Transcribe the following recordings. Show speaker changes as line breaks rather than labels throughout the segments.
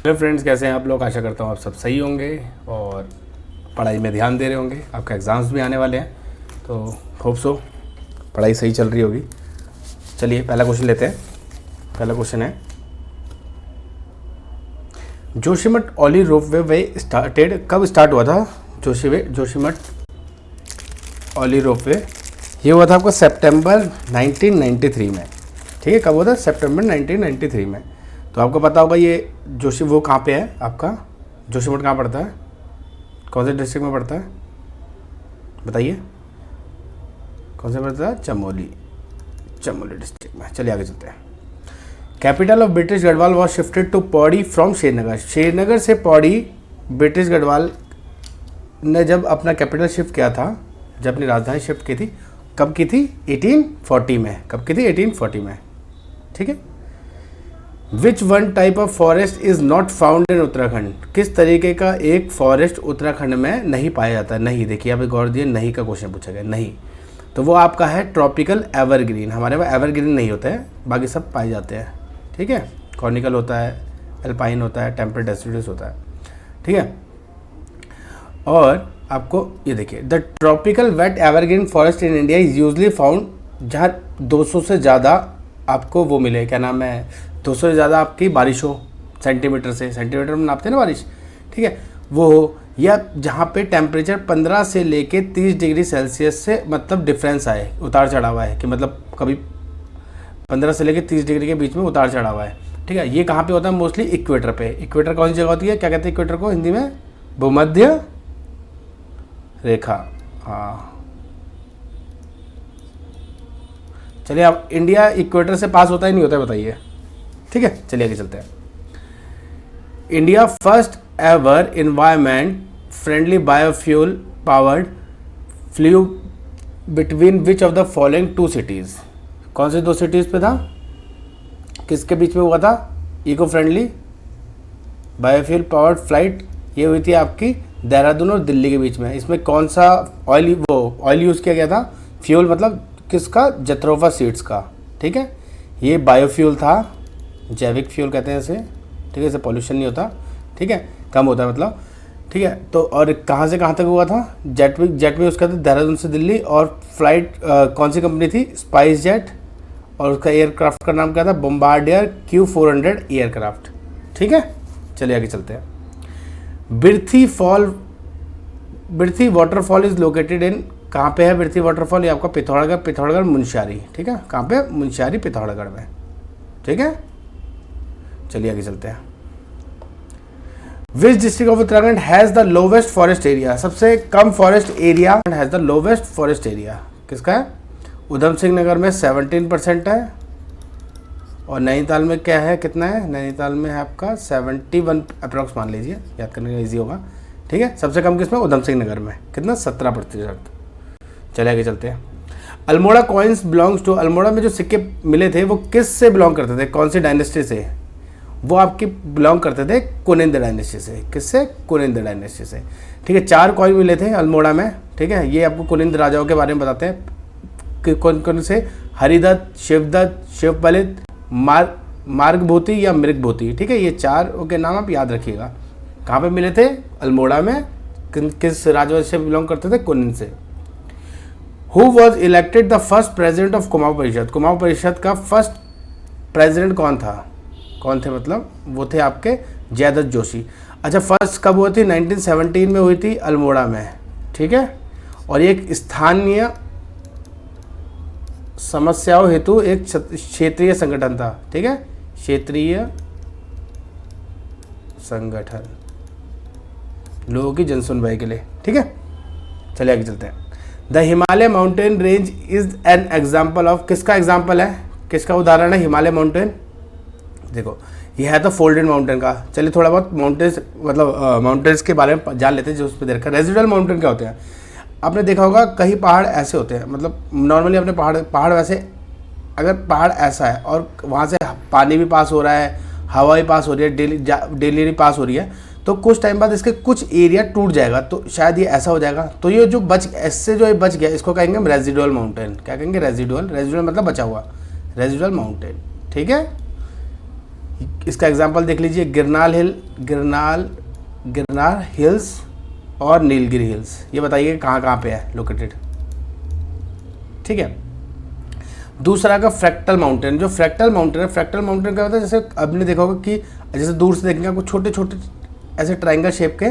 Hello friends, कैसे हैं आप लोग। आशा करता हूँ आप सब सही होंगे और पढ़ाई में ध्यान दे रहे होंगे। आपका एग्ज़ाम्स भी आने वाले हैं तो होप सो पढ़ाई सही चल रही होगी। चलिए पहला क्वेश्चन लेते हैं। पहला क्वेश्चन है, जोशीमठ ऑली रोपवे वे स्टार्टेड, कब स्टार्ट हुआ था जोशीमठ ऑली रोपवे? ये हुआ था आपको सितंबर 1993 में। ठीक है, कब हुआ था? सितंबर 1993 में। तो आपको पता होगा ये वो कहाँ पे है आपका जोशीमठ, कहाँ पड़ता है, कौन से डिस्ट्रिक्ट में पड़ता है बताइए? कौन से पड़ता है? चमोली डिस्ट्रिक्ट में। चलिए आगे चलते हैं। Capital of British Garhwal was shifted to Pauri from Srinagar. Srinagar से पौड़ी ब्रिटिश गढ़वाल ने जब अपना कैपिटल शिफ्ट किया था, जब अपनी राजधानी शिफ्ट की थी, कब की थी? 1840 में। कब की थी? 1840 में। ठीक है। Which one type of forest is not found in Uttarakhand? किस तरीके का एक फॉरेस्ट उत्तराखंड में नहीं पाया जाता? नहीं, देखिए यहाँ पे गौर दिए, नहीं का क्वेश्चन पूछा गया। नहीं, तो वो आपका है ट्रॉपिकल एवरग्रीन। हमारे पास एवरग्रीन नहीं होते हैं, बाकी सब पाए जाते हैं। ठीक है, कॉर्निकल होता है, एल्पाइन होता है, टेम्परेट डेसिडुअस होता है। ठीक है, और आपको ये देखिए, the tropical wet evergreen forest in India is usually found जहाँ 200 से ज़्यादा आपको वो मिले, क्या नाम है, 200 से ज़्यादा आपकी बारिश हो, सेंटीमीटर में नापते हैं ना बारिश। ठीक है, वो हो, या जहाँ पे टेम्परेचर 15 से लेके 30 डिग्री सेल्सियस से मतलब डिफरेंस आए, उतार चढ़ाव है, कि मतलब कभी 15 से लेके 30 डिग्री के बीच में उतार चढ़ाव है। ठीक है, ये कहाँ पे होता है? मोस्टली इक्वेटर पे। इक्वेटर कौन सी जगह होती है? क्या कहते हैं इक्वेटर को हिंदी में? भूमध्य रेखा। हाँ, चलिए, अब इंडिया इक्वेटर से पास होता ही नहीं होता है, बताइए। ठीक है, चलिए आगे चलते हैं। India first ever environment friendly biofuel powered flight between which of the following two cities? कौन से 2 सिटीज़ पे था? किसके बीच में हुआ था eco friendly biofuel powered flight? ये हुई थी आपकी देहरादून और दिल्ली के बीच में। इसमें कौन सा ऑयल यूज़ किया गया था? फ्यूल मतलब किसका? जत्रोफा सीड्स का। ठीक है, ये बायोफ्यूल था, जैविक फ्यूल कहते हैं इसे। ठीक है, इससे पॉल्यूशन नहीं होता। ठीक है, कम होता है मतलब। ठीक है, तो और कहाँ से कहाँ तक हुआ था? जेट में उसका था देहरादून से दिल्ली। और फ्लाइट कौन सी कंपनी थी? Spice jet. और उसका एयरक्राफ्ट का नाम क्या था? Bombardier Q400 aircraft. ठीक है, चलिए आगे चलते हैं। Birthi waterfall is located in, कहाँ पे है बिरथी वाटरफॉल? ये आपका पिथौरागढ़ मुंशियारी। ठीक है, कहाँ पे? मुंशियारी पिथौरागढ़ में। ठीक है, चलिए आगे चलते हैं। Which district of Uttarakhand has the lowest forest area? सबसे कम forest area has the lowest forest area किसका है? उधम सिंह नगर में 17% है। और नैनीताल में क्या है, कितना है? नैनीताल में है आपका 71 अप्रॉक्स, मान लीजिए, याद करने का ईजी होगा। ठीक है, सबसे कम किसमें? उधम सिंह नगर में। कितना? 17%। चले आगे चलते हैं। Almora coins belongs to, Almora में जो सिक्के मिले थे वो किस से बिलोंग करते थे? कौन सी डायनेस्टी से? वो आपकी बिलोंग करते थे कुनिंद डायनेस्टी से। किससे? कुनिंद डायनेस्टी से। ठीक है, 4 कॉइन मिले थे अल्मोड़ा में। ठीक है, ये आपको कुनिंद राजाओं के बारे में बताते हैं कि कौन कौन से, हरिदत्त, शिवदत्त, शिवपलित, मार्गभूति या मृगभूति। ठीक है, ये 4 के नाम आप याद रखिएगा। कहाँ पे मिले थे? अल्मोड़ा में। किस राजवंश से बिलोंग करते थे? कुनिंद से। Who was elected the first president of Kumaon परिषद? कुमाऊं परिषद का फर्स्ट प्रेजिडेंट कौन था? कौन थे मतलब? वो थे आपके जयदत्त जोशी। अच्छा, फर्स्ट कब हुई थी? 1917 में हुई थी अल्मोड़ा में। ठीक है, और ये एक स्थानीय समस्याओं हेतु एक क्षेत्रीय संगठन था। ठीक है, क्षेत्रीय संगठन, लोगों की जनसुनवाई के लिए। ठीक है, चलिए आगे चलते हैं। The Himalaya mountain range is an example of, किसका एग्जाम्पल है, किसका उदाहरण है हिमालय माउंटेन? देखो, यह है तो फोल्डेड माउंटेन का। चलिए थोड़ा बहुत माउंटेन्स मतलब माउंटेन्स के बारे में जान लेते हैं जो उस पर देखा। रेजिडुअल माउंटेन क्या होते हैं? आपने देखा होगा कई पहाड़ ऐसे होते हैं, मतलब नॉर्मली अपने पहाड़ वैसे, अगर पहाड़ ऐसा है और वहाँ से पानी भी पास हो रहा है, हवा भी पास हो रही है, डेली भी पास हो रही है, तो कुछ टाइम बाद इसके कुछ एरिया टूट जाएगा, तो शायद ये ऐसा हो जाएगा। तो ये जो इससे जो ये बच गया, इसको कहेंगे हम रेजिडुअल माउंटेन। क्या कहेंगे? रेजिडुअल मतलब बचा हुआ, रेजिडुअल माउंटेन। ठीक है, इसका एग्जांपल देख लीजिए, गिरनार हिल्स और नीलगिरी हिल्स। ये बताइए कहाँ कहाँ पे है लोकेटेड। ठीक है। दूसरा का फ्रैक्टल माउंटेन। जो फ्रैक्टल माउंटेन है, फ्रैक्टल माउंटेन क्या होता है, जैसे आपने देखा होगा कि जैसे दूर से देखेंगे आपको छोटे छोटे ऐसे ट्रायंगल शेप के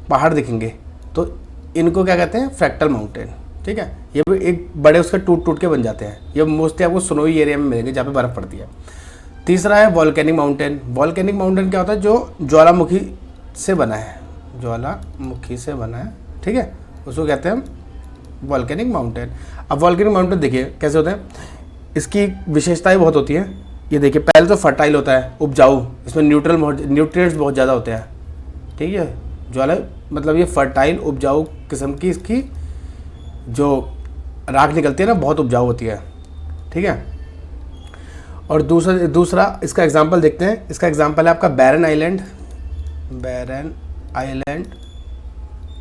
पहाड़ दिखेंगे, तो इनको क्या कहते हैं, फ्रैक्टल माउंटेन। ठीक है। ये भी एक बड़े उसके टूट टूट के बन जाते हैं। ये मोस्टली आपको स्नोई एरिया में मिलेंगे जहाँ पे बर्फ़ पड़ती है। तीसरा है वॉल्केनिक माउंटेन। वॉल्केनिक माउंटेन क्या होता है, जो ज्वालामुखी से बना है, ज्वालामुखी से बना है। ठीक है, उसको कहते हैं वॉल्केनिक माउंटेन। अब वॉल्केनिक माउंटेन देखिए कैसे होते हैं, इसकी विशेषताएं बहुत होती हैं। ये देखिए, पहले तो फर्टाइल होता है, उपजाऊ, इसमें न्यूट्रिएंट्स बहुत ज़्यादा होते हैं। ठीक है, ज्वाला मतलब ये फर्टाइल उपजाऊ किस्म की इसकी जो राख निकलती है ना, बहुत उपजाऊ होती है। ठीक है। और दूसरा इसका एग्जांपल देखते हैं। इसका एग्जांपल है आपका बैरन आइलैंड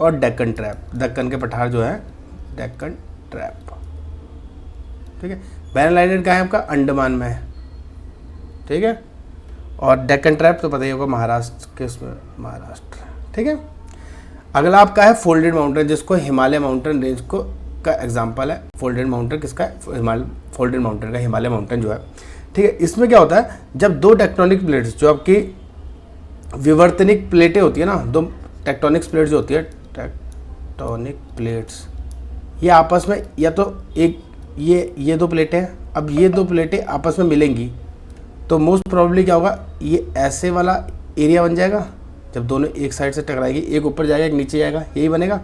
और डेक्कन ट्रैप। दक्कन के पठार जो है डेक्कन ट्रैप। ठीक है। बैरन आइलैंड का है आपका अंडमान में है। ठीक है। और डेक्कन ट्रैप तो पता ही होगा महाराष्ट्र के, उसमें महाराष्ट्र। ठीक है। अगला आपका है फोल्डेड माउंटेन, जिसको हिमालय माउंटेन रेंज को का एग्जांपल है। फोल्डेड माउंटेन किसका है, फोल्डेड माउंटेन का, हिमालय माउंटेन जो है। ठीक है। इसमें क्या होता है, जब दो टेक्टोनिक प्लेट्स, जो आपकी विवर्तनिक प्लेटें होती है ना, दो टेक्टोनिक प्लेट्स जो होती है, टेक्टोनिक प्लेट्स, ये आपस में या तो एक ये दो प्लेटें, अब ये दो प्लेटें आपस में मिलेंगी तो मोस्ट प्रोबेबली क्या होगा, ये ऐसे वाला एरिया बन जाएगा। जब दोनों एक साइड से टकराएगी, एक ऊपर जाएगा एक नीचे जाएगा, यही बनेगा।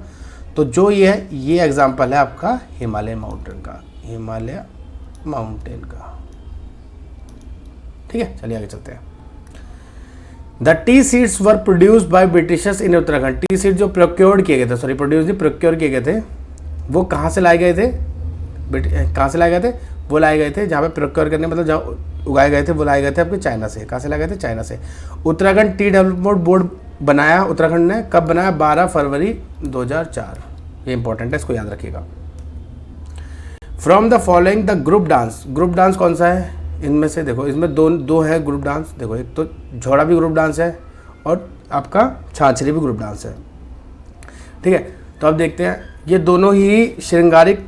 तो जो ये है, ये एग्जांपल है आपका हिमालय माउंटेन का, हिमालय माउंटेन का। ठीक है, चलिए आगे चलते हैं। The T seeds were produced by Britishers in Uttarakhand. T seed जो प्रोक्योर्ड किए गए थे, सॉरी प्रोड्यूस नहीं, प्रोक्योर किए गए थे, वो कहाँ से लाए गए थे, कहाँ से लाए गए थे, वो लाए गए थे जहाँ पे प्रोक्योर करने, मतलब जहाँ उगाए गए थे, वो लाए गए थे आपके चाइना से। कहाँ से लाए गए थे, चाइना से। उत्तराखंड टी डेवलपमेंट बोर्ड बनाया उत्तराखंड ने, कब बनाया, 12 फरवरी 2004। ये इंपॉर्टेंट है, इसको याद रखिएगा। From the following the group dance. Group dance कौन सा है इनमें से, देखो इसमें दो है ग्रुप डांस। देखो एक तो झोड़ा भी ग्रुप डांस है और आपका छाछरी भी ग्रुप डांस है। ठीक है। तो अब देखते हैं, ये दोनों ही श्रृंगारिक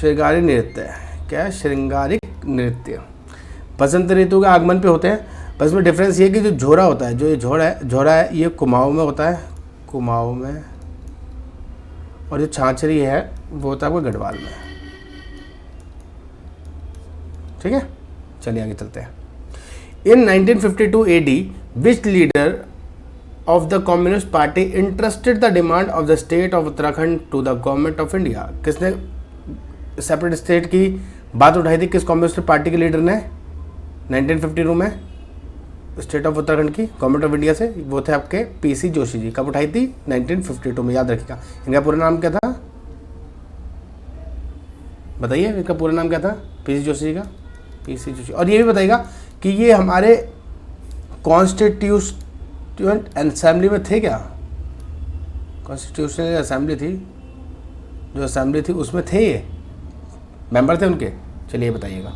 नृत्य है। क्या है, श्रृंगारिक नृत्य। बसंत ऋतु के आगमन पे होते हैं। बस में डिफरेंस ये है कि जो झोड़ा होता है, जो ये झोड़ा है ये कुमाऊं में होता है, कुमाऊं में, और जो छाछरी है वो होता है आपको गढ़वाल में। ठीक है, चलिए आगे चलते हैं। In 1952 AD which leader of the communist party interested the demand of the state of Uttarakhand to the government of India. किसने सेपरेट स्टेट की बात उठाई थी, किस कम्युनिस्ट पार्टी के लीडर ने 1952 में स्टेट ऑफ उत्तराखंड की गवर्नमेंट ऑफ इंडिया से? वो थे आपके PC जोशी जी। कब उठाई थी, 1952 में। याद रखिएगा। इनका पूरा नाम क्या था, बताइए इनका पूरा नाम क्या था PC जोशी जी का, PC जोशी। और ये भी बताइएगा कि ये हमारे कॉन्स्टिट्यूशनल असेंबली में थे क्या, कॉन्स्टिट्यूशनल असेंबली थी, जो असेंबली थी उसमें थे, ये मेंबर थे उनके। चलिए बताइएगा,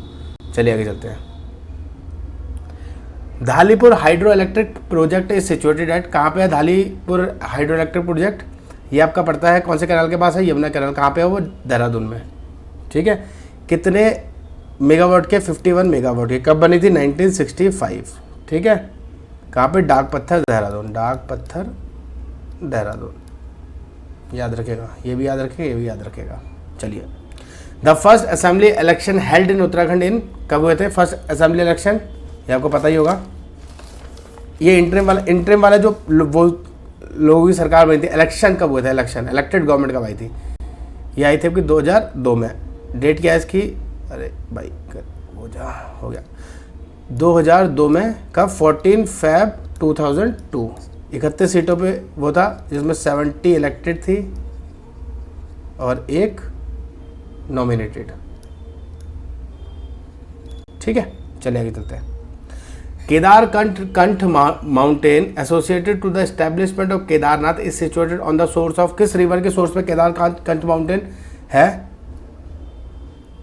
चलिए आगे चलते हैं। Dhalipur hydro electric project is situated at, कहाँ पे है धालीपुर हाइड्रो इलेक्ट्रिक प्रोजेक्ट? ये आपका पड़ता है कौन से कैनाल के पास है, यमुना कैनाल। कहाँ पे है वो, देहरादून में। ठीक है। कितने मेगावाट के, 51 मेगावाट के। कब बनी थी, 1965। ठीक है। कहाँ पे, डाक पत्थर देहरादून, डाक पत्थर देहरादून। याद रखेगा, ये भी याद रखेगा, ये भी याद रखेगा। चलिए, the first assembly election held in Uttarakhand in, कब हुए थे फर्स्ट असेंबली इलेक्शन, ये आपको पता ही होगा। ये इंटरिम वाला जो वो लोगों की सरकार बनी थी, इलेक्शन कब हुए थे, इलेक्शन इलेक्टेड गवर्नमेंट कब आई थी? ये आई थी आपकी 2002 में। डेट क्या है इसकी, अरे भाई हो गया 2002 में। कब, 14 Feb 2002। 31 सीटों पे वो था, जिसमें 70 इलेक्टेड थी और एक नॉमिनेटेड। ठीक है, चलिए आगे चलते हैं। Kedar Kanth mountain associated to the establishment of Kedarnath is situated on the source of, किस रिवर के सोर्स पे केदार कंठ माउंटेन है?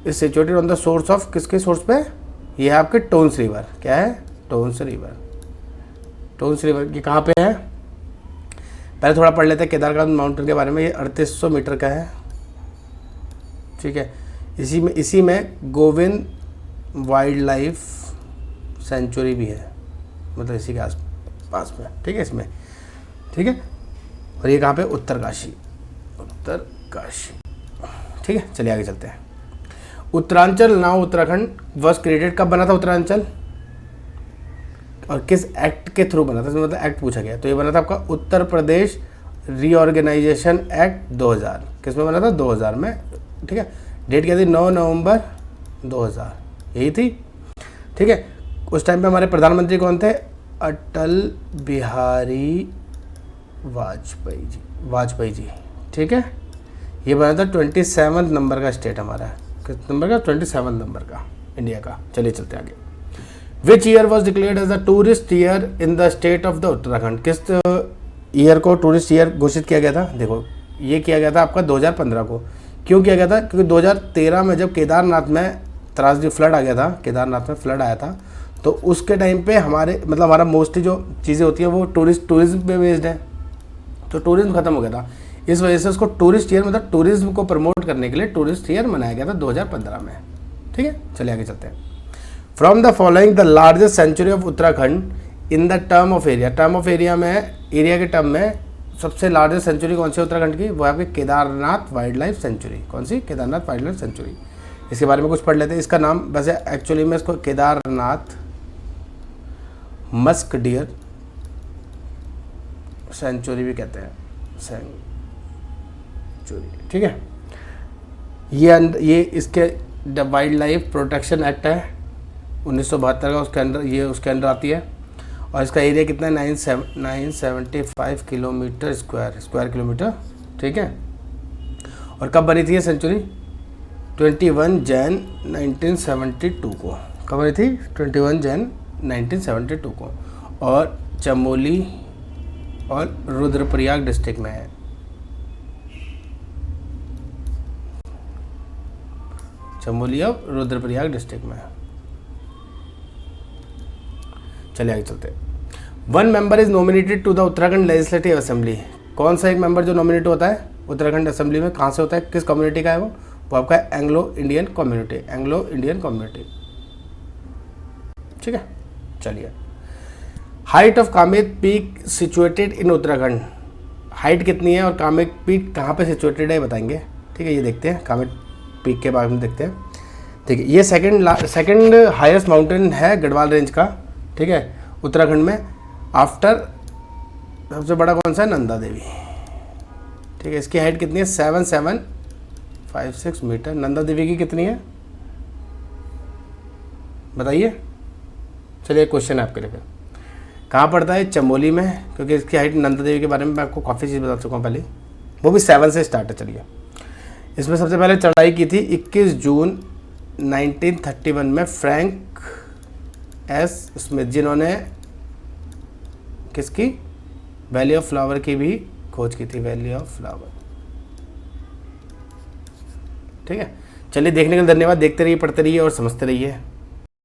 Is situated on the source of, किसके सोर्स पे, ये है आपके टोन्स रिवर। क्या है, टोन्स रिवर। टोन्स रिवर ये कहाँ पे है, पहले थोड़ा पढ़ लेते हैं केदारनाथ माउंटेन के बारे में। ये 3800 मीटर का है, ठीक है। इसी में गोविंद वाइल्ड लाइफ सेंचुरी भी है, मतलब इसी के आस पास में, ठीक है, इसमें, ठीक है। और ये कहाँ पे, उत्तरकाशी, उत्तरकाशी, ठीक है। चलिए आगे चलते हैं। Uttaranchal now Uttarakhand was created, कब बना था उत्तरांचल और किस एक्ट के थ्रू बना था, इसमें मतलब एक्ट पूछा गया। तो ये बना था आपका उत्तर प्रदेश रीऑर्गेनाइजेशन एक्ट 2000। किस में बना था, 2000 में, ठीक है। डेट क्या थी, 9 नवंबर 2000, यही थी, ठीक है। उस टाइम पे हमारे प्रधानमंत्री कौन थे, अटल बिहारी वाजपेयी जी, ठीक है। ये बना था 27 नंबर का स्टेट हमारा, किस नंबर का, 27 नंबर का इंडिया का। चलिए चलते आगे। Which year was declared as the tourist year in the state of the Uttarakhand, किस ईयर को टूरिस्ट ईयर घोषित किया गया था। देखो ये किया गया था आपका 2015 को। क्यों किया गया था, क्योंकि 2013 में जब केदारनाथ में त्रासदी फ्लड आ गया था, केदारनाथ में फ्लड आया था, तो उसके टाइम पे हमारे मतलब हमारा मोस्टली जो चीज़ें होती हैं वो टूरिज्म पे बेस्ड है, तो टूरिज्म खत्म हो गया था। इस वजह से उसको टूरिस्ट ईयर मतलब टूरिज्म को प्रमोट करने के लिए टूरिस्ट ईयर मनाया गया था 2015 में, ठीक है। चलिए आगे चलते हैं। From the following the largest sanctuary of Uttarakhand in the term of area, term of area में, एरिया के टर्म में सबसे लार्जेस्ट सेंचुरी कौन सी उत्तराखंड की, वो है आपकी केदारनाथ वाइल्ड लाइफ सेंचुरी। कौन सी, केदारनाथ वाइल्ड लाइफ सेंचुरी। इसके बारे में कुछ पढ़ लेते हैं। इसका नाम वैसे एक्चुअली में इसको केदारनाथ मस्क डियर सेंचुरी भी कहते हैं, सेंचुरी, ठीक है। ये इसके वाइल्ड लाइफ प्रोटेक्शन एक्ट है 1972 का, उसके अंदर ये उसके अंदर आती है। और इसका एरिया कितना है, 975 किलोमीटर स्क्वायर किलोमीटर, ठीक है। और कब बनी थी ये सेंचुरी, 21 जैन 1972 को। कब बनी थी, 21 जैन 1972 को। और चमोली और रुद्रप्रयाग डिस्ट्रिक्ट में है। चमोली और रुद्रप्रयाग डिस्ट्रिक्ट में है। चलिए आगे चलते हैं। 1 member is nominated to the Uttarakhand legislative assembly. कौन सा एक मेंबर जो नॉमिनेट होता है उत्तराखंड असेंबली में, कहाँ से होता है, किस कम्युनिटी का है वो आपका Anglo Indian community, Anglo Indian community, ठीक है। चलिए, height of Kamet peak situated in Uttarakhand, height कितनी है और कामेत पीक कहाँ पे सिचुएटेड है बताएंगे, ठीक है। ये देखते हैं, कामेत पीक के बारे में देखते हैं, ठीक है। ये सेकंड हाईएस्ट माउंटेन है गढ़वाल रेंज का, ठीक है, उत्तराखंड में। आफ्टर सबसे बड़ा कौन सा है, नंदा देवी, ठीक है। इसकी हाइट कितनी है, 7756 मीटर। नंदा देवी की कितनी है बताइए। चलिए क्वेश्चन है आपके लिए, कहाँ पड़ता है, चमोली में, क्योंकि इसकी हाइट नंदा देवी के बारे में मैं आपको काफ़ी चीज़ बता चुका हूँ पहले, वो भी 7 से स्टार्ट है। चलिए, इसमें सबसे पहले चढ़ाई की थी 21 जून 1931 में फ्रैंक एस स्मिथ, जिन्होंने किसकी, वैली ऑफ फ्लावर की भी खोज की थी, वैली ऑफ फ्लावर, ठीक है। चलिए, देखने के लिए धन्यवाद। देखते रहिए, पढ़ते रहिए और समझते रहिए।